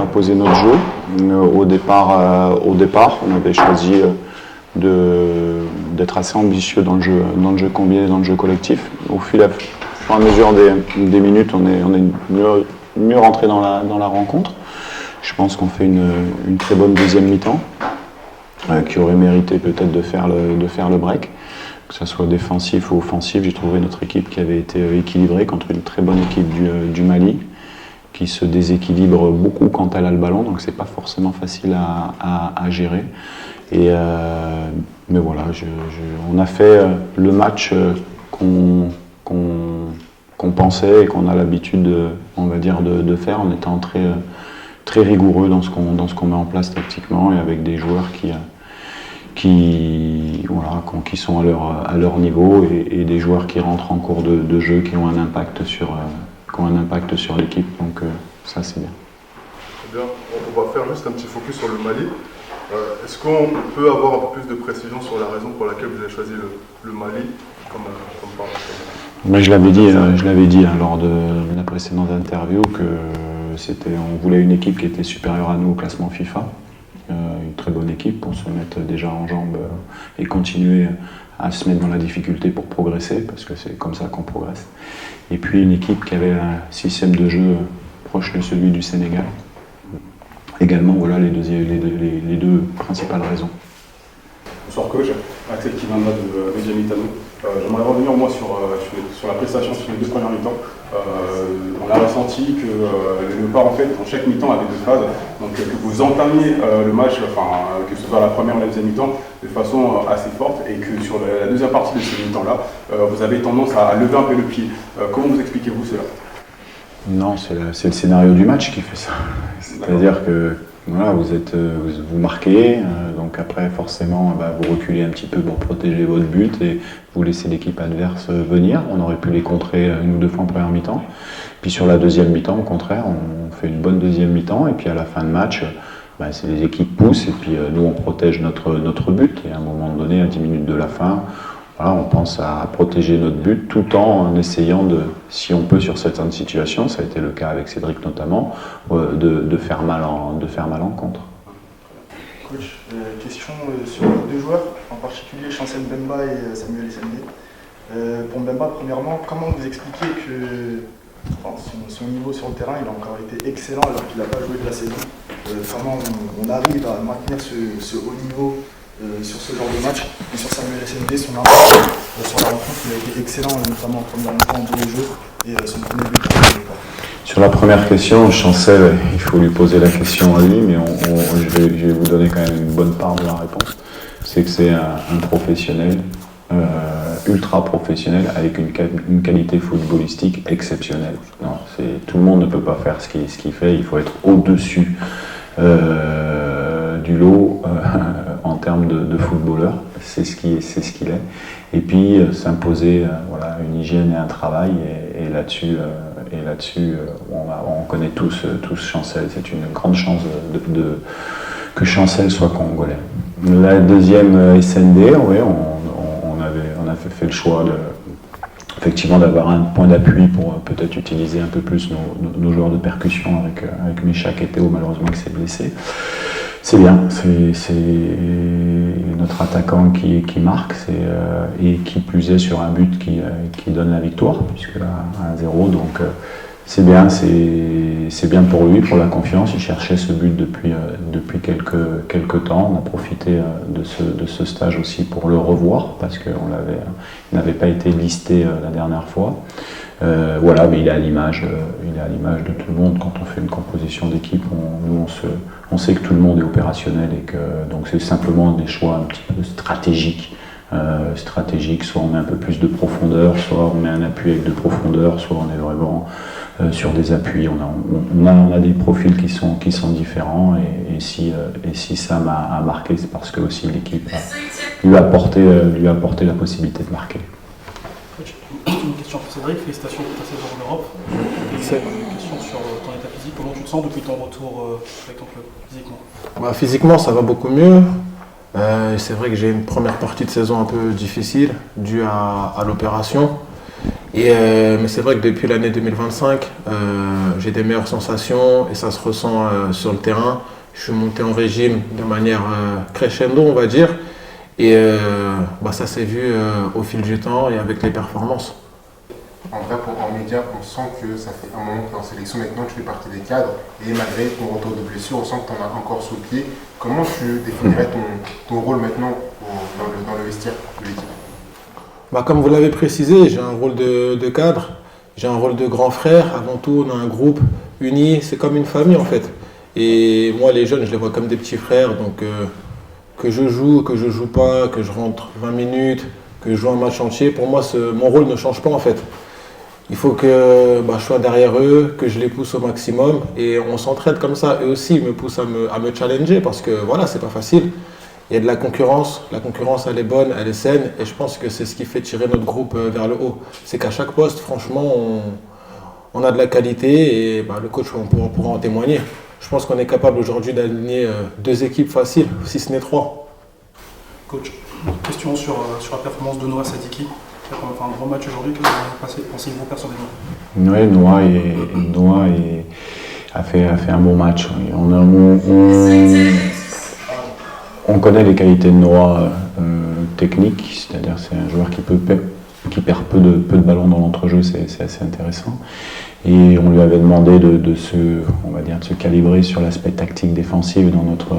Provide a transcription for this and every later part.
a posé notre jeu. Au départ, on avait choisi d'être assez ambitieux dans le jeu combiné, dans le jeu collectif. Au fur et à mesure des minutes, on est mieux rentré dans la rencontre. Je pense qu'on fait une très bonne deuxième mi-temps, qui aurait mérité peut-être de faire le break. Que ce soit défensif ou offensif, j'ai trouvé notre équipe qui avait été équilibrée contre une très bonne équipe du Mali, qui se déséquilibre beaucoup quand elle a le ballon, donc c'est pas forcément facile à gérer. Mais voilà, on a fait le match qu'on pensait et qu'on a l'habitude, on va dire, de faire, en étant très rigoureux dans ce qu'on met en place tactiquement et avec des joueurs qui sont à leur niveau et des joueurs qui rentrent en cours de jeu, qui ont un impact sur l'équipe. Donc ça, c'est bien. Très bien. On va faire juste un petit focus sur le Mali. Est-ce qu'on peut avoir un peu plus de précision sur la raison pour laquelle vous avez choisi le Mali comme partenaire? Mais je l'avais dit lors de la précédente interview on voulait une équipe qui était supérieure à nous au classement FIFA. Une très bonne équipe pour se mettre déjà en jambes et continuer à se mettre dans la difficulté pour progresser, parce que c'est comme ça qu'on progresse. Et puis une équipe qui avait un système de jeu proche de celui du Sénégal. Également, voilà les deux principales raisons. Bonsoir coach, Axel Kivanda de Média Mitano. J'aimerais revenir moi sur la prestation sur les deux premières mi-temps. On a ressenti que le Léopard en fait dans chaque mi-temps avait deux phases, donc que vous entamiez le match, que ce soit la première ou la deuxième mi-temps, de façon assez forte, et que sur la deuxième partie de ce mi-temps-là, vous avez tendance à lever un peu le pied. Comment vous expliquez-vous cela? Non, c'est le scénario du match qui fait ça. C'est-à-dire que voilà, vous marquez, donc après forcément vous reculez un petit peu pour protéger votre but et vous laissez l'équipe adverse venir. On aurait pu les contrer une ou deux fois en première mi-temps. Puis sur la deuxième mi-temps, au contraire, on fait une bonne deuxième mi-temps et puis à la fin de match, c'est les équipes poussent et puis nous on protège notre but. Et à un moment donné, à 10 minutes de la fin, voilà, on pense à protéger notre but tout en essayant si on peut sur certaines situations, ça a été le cas avec Cédric notamment, de faire mal en contre. Coach, question sur deux joueurs, en particulier Chancel Mbemba et Samuel Essendé. Pour Mbemba, premièrement, comment vous expliquez que son niveau sur le terrain il a encore été excellent alors qu'il n'a pas joué de la saison? Comment on arrive à maintenir ce haut niveau sur ce genre de match? Et sur Samuel Essendé, son impact sur la rencontre, il a été excellent, notamment en première mi-temps en deux jeux et son premier but. Sur la première question, Chancel, il faut lui poser la question à lui, mais je vais vous donner quand même une bonne part de la réponse. C'est que c'est un professionnel, ultra professionnel, avec une qualité footballistique exceptionnelle. Non, tout le monde ne peut pas faire ce qu'il fait, il faut être au-dessus du lot en termes de footballeur, c'est ce qu'il est. Et puis s'imposer une hygiène et un travail, et là-dessus, on connaît tous Chancel. C'est une grande chance que Chancel soit congolais. La deuxième SND, oui, on a fait le choix effectivement d'avoir un point d'appui pour peut-être utiliser un peu plus nos joueurs de percussion avec Méchac et Théo, malheureusement qui s'est blessé. C'est bien, c'est notre attaquant qui marque et qui plus est sur un but qui donne la victoire, puisque là, 1-0, donc c'est bien pour lui, pour la confiance. Il cherchait ce but depuis quelques temps. On a profité de ce stage aussi pour le revoir, parce qu'il n'avait pas été listé la dernière fois. Mais il est à l'image de tout le monde. Quand on fait une composition d'équipe, on sait que tout le monde est opérationnel et que donc c'est simplement des choix un petit peu stratégiques. Soit on met un peu plus de profondeur, soit on met un appui avec de profondeur, soit on est vraiment sur des appuis. On a des profils qui sont différents et si ça m'a marqué, c'est parce que aussi l'équipe lui a apporté la possibilité de marquer. Une question pour Cédric, félicitations pour ta saison en Europe. Une question sur ton état physique, comment tu te sens depuis ton retour avec ton club, physiquement? Physiquement ça va beaucoup mieux. C'est vrai que j'ai une première partie de saison un peu difficile due à l'opération. Mais c'est vrai que depuis l'année 2025, j'ai des meilleures sensations et ça se ressent sur le terrain. Je suis monté en régime de manière crescendo, on va dire. Et ça s'est vu au fil du temps et avec les performances. En vrai, en média, on sent que ça fait un moment que tu es en sélection, maintenant tu fais partie des cadres, et malgré ton retour de blessure, on sent que tu en as encore sous le pied. Comment tu définirais ton rôle maintenant dans le vestiaire de l'équipe? Comme vous l'avez précisé, j'ai un rôle de cadre, j'ai un rôle de grand frère. Avant tout, on a un groupe uni, c'est comme une famille en fait. Et moi, les jeunes, je les vois comme des petits frères, donc que je joue pas, que je rentre 20 minutes, que je joue un match entier, pour moi, mon rôle ne change pas en fait. Il faut que je sois derrière eux, que je les pousse au maximum et on s'entraide comme ça. Eux aussi, ils me poussent à me challenger parce que voilà, c'est pas facile. Il y a de la concurrence elle est bonne, elle est saine et je pense que c'est ce qui fait tirer notre groupe vers le haut. C'est qu'à chaque poste, franchement, on a de la qualité et le coach pourra en témoigner. Je pense qu'on est capable aujourd'hui d'aligner 2 équipes faciles, si ce n'est 3. Coach, question sur la performance de Noah Sadiki. On a fait un gros match aujourd'hui. Qu'est-ce que vous pensez-vous personnellement? Oui, Noah a fait un bon match. On connaît les qualités de Noah techniques, c'est-à-dire c'est un joueur qui perd peu de ballons dans l'entrejeu, c'est assez intéressant. Et on lui avait demandé de se calibrer sur l'aspect tactique défensif dans notre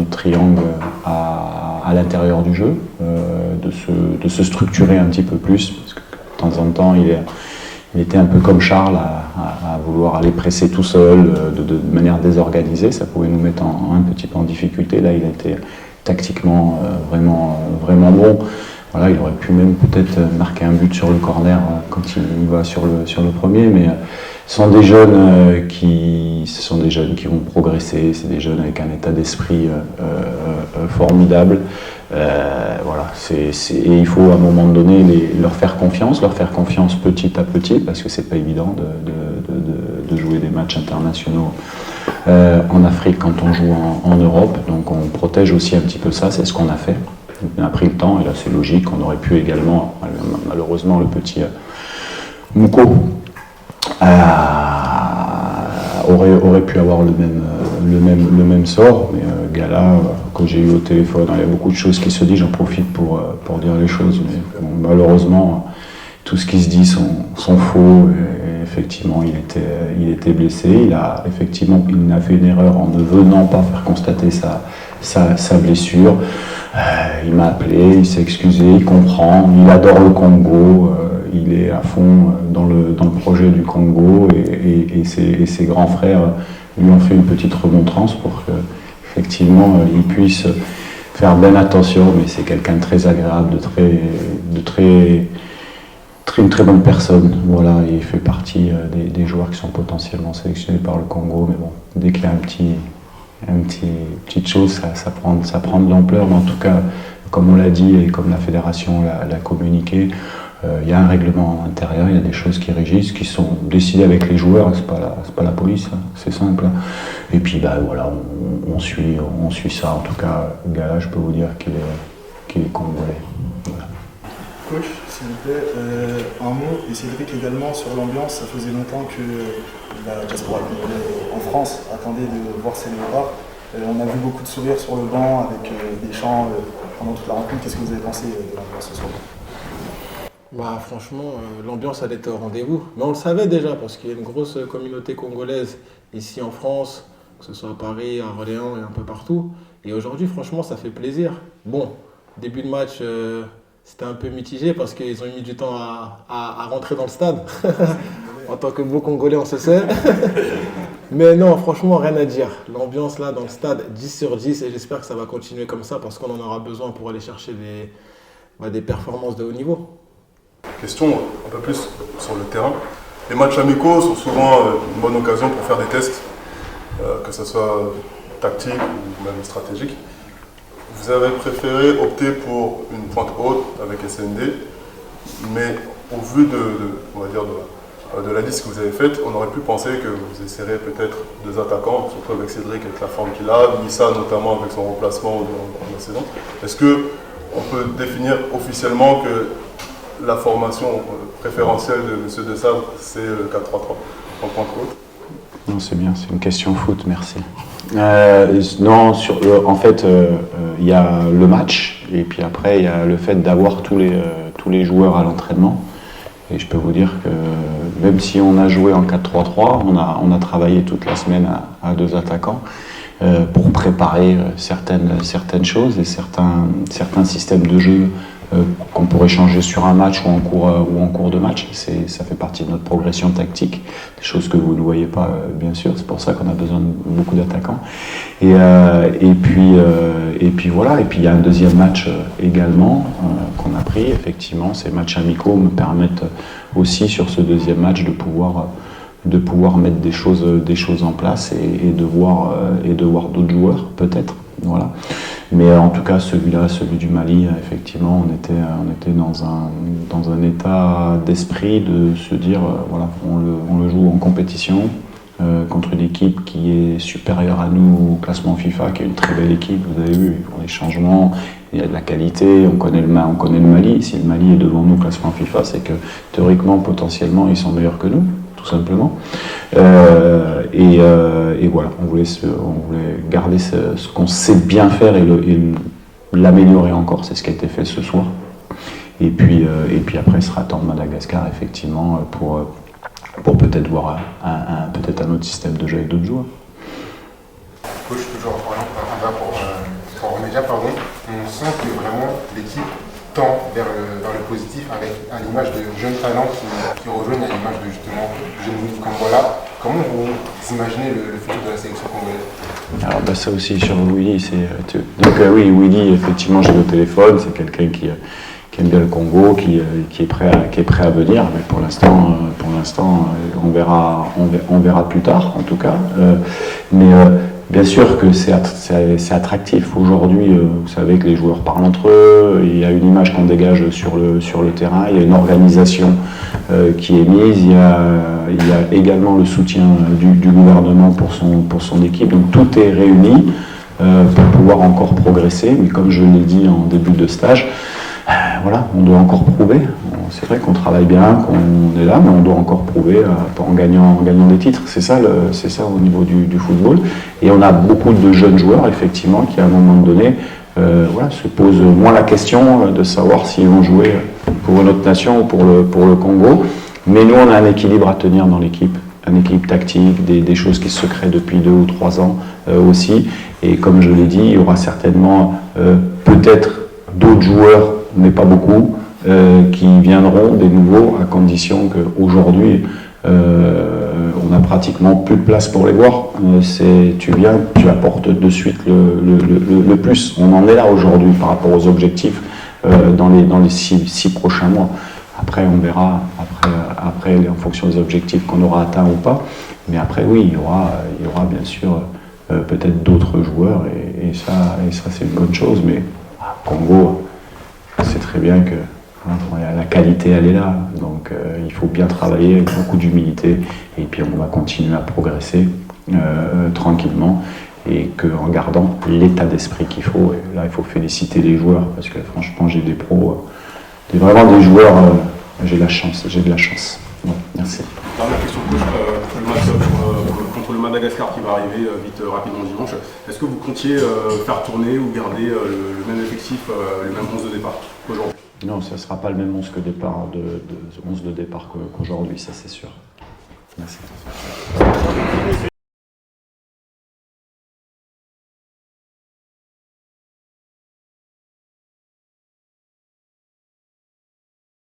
triangle à l'intérieur du jeu, de se structurer un petit peu plus, parce que de temps en temps il était un peu comme Charles à vouloir aller presser tout seul de manière désorganisée, ça pouvait nous mettre un petit peu en difficulté. Là il a été tactiquement vraiment bon. Voilà, il aurait pu même peut-être marquer un but sur le corner quand il va sur le premier, mais ce sont des jeunes qui vont progresser, c'est des jeunes avec un état d'esprit formidable. Voilà, et il faut à un moment donné leur faire confiance petit à petit, parce que c'est pas évident de jouer des matchs internationaux en Afrique quand on joue en Europe, donc on protège aussi un petit peu ça, c'est ce qu'on a fait. On a pris le temps et là c'est logique, on aurait pu également, malheureusement le petit Mouko aurait pu avoir le même sort, mais Gala, quand j'ai eu au téléphone, il y a beaucoup de choses qui se disent, j'en profite pour dire les choses, mais bon, malheureusement tout ce qui se dit sont faux, et effectivement il était blessé, il a fait une erreur en ne venant pas faire constater sa blessure. Il m'a appelé, il s'est excusé, il comprend, il adore le Congo, il est à fond dans le projet du Congo et ses grands frères lui ont fait une petite remontrance pour qu'effectivement il puisse faire bien attention, mais c'est quelqu'un de très agréable, une très bonne personne. Voilà, il fait partie des joueurs qui sont potentiellement sélectionnés par le Congo, mais bon, dès qu'il y a petite chose, ça prend de l'ampleur, mais en tout cas, comme on l'a dit et comme la fédération l'a communiqué, il y a un règlement intérieur, il y a des choses qui régissent, qui sont décidées avec les joueurs, c'est pas la police, hein, c'est simple. Et puis voilà, on suit ça. En tout cas, Gala, je peux vous dire qu'il est congolais. Voilà. Coach, s'il vous plaît, un mot, et Cédric également, sur l'ambiance. Ça faisait longtemps que la diaspora en France attendait de voir ces léopards. On a vu beaucoup de sourires sur le banc avec des chants pendant toute la rencontre. Qu'est-ce que vous avez pensé de l'ambiance ce soir? Franchement, l'ambiance elle était au rendez-vous. Mais on le savait déjà parce qu'il y a une grosse communauté congolaise ici en France, que ce soit à Paris, à Orléans et un peu partout. Et aujourd'hui, franchement, ça fait plaisir. Bon, début de match, c'était un peu mitigé parce qu'ils ont mis du temps à rentrer dans le stade. En tant que beau Congolais, on se sait. Mais non, franchement, rien à dire. L'ambiance là dans le stade, 10 sur 10, et j'espère que ça va continuer comme ça parce qu'on en aura besoin pour aller chercher des performances de haut niveau. Question un peu plus sur le terrain. Les matchs amicaux sont souvent une bonne occasion pour faire des tests, que ce soit tactique ou même stratégique. Vous avez préféré opter pour une pointe haute avec SND, mais au vu de la liste que vous avez faite, on aurait pu penser que vous essayerez peut-être 2 attaquants, surtout avec Cédric avec la forme qu'il a, Missa notamment avec son remplacement en la saison. Est-ce qu'on peut définir officiellement que la formation préférentielle de M. De Sabre, c'est le 4-3-3 en tant qu'autre. Non, c'est bien, c'est une question foot, merci. Non, en fait, il y a le match, et puis après, il y a le fait d'avoir tous les joueurs à l'entraînement. Et je peux vous dire que même si on a joué en 4-3-3, on a travaillé toute la semaine à 2 attaquants pour préparer certaines choses et certains systèmes de jeu qu'on pourrait changer sur un match ou en cours de match. Ça fait partie de notre progression tactique, des choses que vous ne voyez pas bien sûr, c'est pour ça qu'on a besoin de beaucoup d'attaquants. Et puis voilà, et puis il y a un deuxième match également qu'on a pris, effectivement, ces matchs amicaux me permettent aussi sur ce deuxième match de pouvoir mettre des choses en place et de voir d'autres joueurs peut-être, voilà. Mais en tout cas, celui du Mali, effectivement, on était dans un état d'esprit de se dire, voilà, on le joue en compétition contre une équipe qui est supérieure à nous au classement FIFA, qui est une très belle équipe. Vous avez vu, ils font des changements, il y a de la qualité, on connaît le Mali. Si le Mali est devant nous au classement FIFA, c'est que théoriquement, potentiellement, ils sont meilleurs que nous, tout simplement. Et voilà, on voulait garder ce qu'on sait bien faire et l'améliorer encore, c'est ce qui a été fait ce soir. Et puis après, il sera temps de Madagascar, effectivement, pour peut-être voir peut-être un autre système de jeu avec d'autres joueurs. Coach, toujours pour Média, on sent que vraiment l'équipe tend vers le positif avec à l'image de jeunes talents qui rejoignent à l'image de justement jeunes Willy Kambola. Comment vous imaginez le futur de la sélection congolaise? Alors ça aussi sur Willy, oui, Willy, effectivement, j'ai le téléphone, c'est quelqu'un qui aime bien le Congo, qui est prêt à venir, mais pour l'instant, on verra plus tard, en tout cas. Bien sûr que c'est attractif. Aujourd'hui, vous savez que les joueurs parlent entre eux, il y a une image qu'on dégage sur le terrain, il y a une organisation qui est mise, il y a également le soutien du gouvernement pour son équipe. Donc tout est réuni pour pouvoir encore progresser. Mais comme je l'ai dit en début de stage, voilà, on doit encore prouver. C'est vrai qu'on travaille bien, qu'on est là, mais on doit encore prouver en gagnant des titres. C'est ça au niveau du football. Et on a beaucoup de jeunes joueurs, effectivement, qui à un moment donné se posent moins la question de savoir s'ils vont jouer pour une autre nation ou pour le Congo. Mais nous, on a un équilibre à tenir dans l'équipe. Un équilibre tactique, des choses qui se créent depuis 2 ou 3 ans aussi. Et comme je l'ai dit, il y aura certainement peut-être d'autres joueurs, mais pas beaucoup, qui viendront des nouveaux, à condition qu'aujourd'hui, on n'a pratiquement plus de place pour les voir. Tu viens, tu apportes de suite le plus. On en est là aujourd'hui par rapport aux objectifs dans les 6 prochains mois. Après, on verra, après, en fonction des objectifs qu'on aura atteints ou pas. Mais après, oui, il y aura bien sûr peut-être d'autres joueurs, et ça c'est une bonne chose. Mais Congo, c'est très bien que la qualité, elle est là. Donc il faut bien travailler avec beaucoup d'humilité, et puis on va continuer à progresser tranquillement, et qu'en gardant l'état d'esprit qu'il faut. Et là, il faut féliciter les joueurs, parce que franchement, j'ai des pros, vraiment des joueurs, j'ai de la chance. Bon, merci. Dernière question, coach, le match contre le Madagascar qui va arriver vite rapidement dimanche. Est-ce que vous comptiez faire tourner ou garder le même effectif, le même 11 de départ qu'aujourd'hui? Non, ça ne sera pas le même 11 de départ qu'aujourd'hui, ça c'est sûr. Merci.